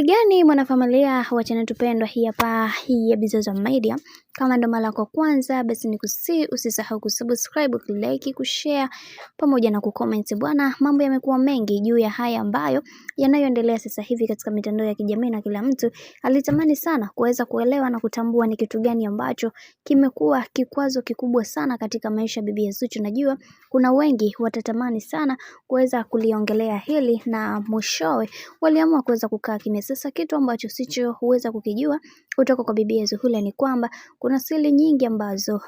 Gani mwanafamilia wa channel tupendwa hii hapa hii ya Bizoza Media. Kama ndo mara yako kwanza basi usisahau kusubscribe, kulike, kushare pamoja na kucomment. Bwana, mambo yamekuwa mengi juu ya haya ambayo yanayoendelea sasa hivi katika mitandao ya kijamii, na kila mtu alitamani sana kuweza kuelewa na kutambua ni kitu gani ambacho kimekuwa kikwazo kikubwa sana katika maisha ya Bibi Zuchu. Najua kuna wengi watatamani sana kuweza kuliongelea hili na mwishowe waliamua kuweza kukaa kimya. Sasa kitu ambacho sicho huweza kukijua kutoka kwa Bibi Zuchu ni kwamba kuna siri nyingi ambazo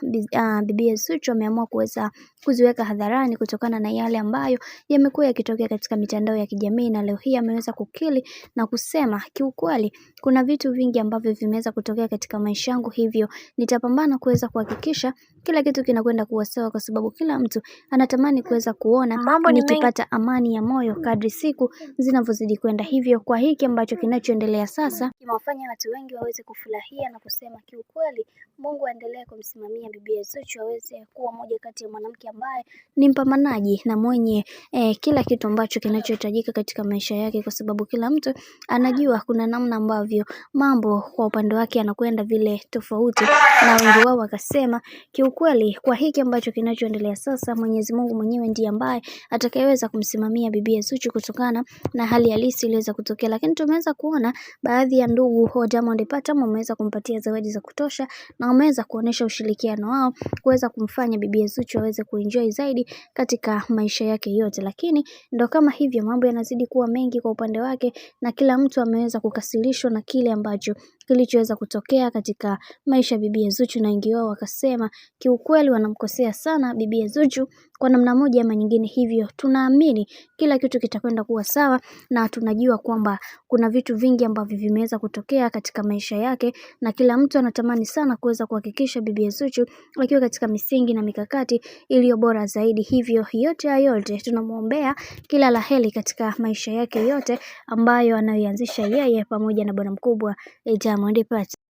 Bibi Zuchu ameamua kuweza kuziweka hadharani kutokana na yale ambayo yamekuwa yakitokea katika mitandao ya kijamii, na leo hii ameweza kukili na kusema kiukweli kuna vitu vingi ambavyo vimeweza kutokea katika maisha yangu, hivyo nitapambana kuweza kuhakikisha kila kitu kinakwenda kuwa sawa, kwa sababu kila mtu anatamani kuweza kuona nikipata amani ya moyo kadri siku zinavyozidi kwenda. Hivyo kwa hiki ambacho kinachoendelea sasa kimewafanya watu wengi waweze kufurahia na kusema kiukweli Mungu aendelee kumsimamia Bibi Zuchu aweze kuwa moja kati ya mwanamke ambaye ni mpambanaji na mwenye kila kitu ambacho kinachohitajika katika maisha yake, kwa sababu kila mtu anajua kuna namna ambavyo mambo kwa upande wake anakwenda vile tofauti, na wengi wao wakasema kiukweli kwa hiki ambacho kinachoendelea sasa Mwenyezi Mungu mwenyewe ndiye ambaye atakayeweza kumsimamia Bibi Zuchu kutokana na hali halisi iliweza kutokea. Lakini tumeweza kuona baadhi ya ndugu wa Diamond Platnumz wameweza kumpatia zawadi za kutosha na wameweza kuonesha ushirikiano wao kuweza kumfanya Bibi Zuchu aweze kuenjoy zaidi katika maisha yake yote. Lakini ndo kama hivyo mambo yanazidi kuwa mengi kwa upande wake, na kila mtu ameweza kukasirishwa na kile ambacho kilichoweza kutokea katika maisha ya Bibi Zuchu, na wengi wao wakasema kiukweli wanamkosea sana Bibi Zuchu kwa namna moja ama nyingine. Hivyo tunaamini kila kitu kitakwenda kuwa sawa, na tunajua kwamba kuna vitu vingi ambavyo vimeweza kutokea katika maisha yake, na kila mtu anatamani sana kuweza kuhakikisha Bibi Zuchu akiwa katika misingi na mikakati iliyo bora zaidi. Hivyo yote tunamuombea kila laheri katika maisha yake yote ambayo anayoanzisha yeye pamoja na bwana mkubwa Diamond Platnumz.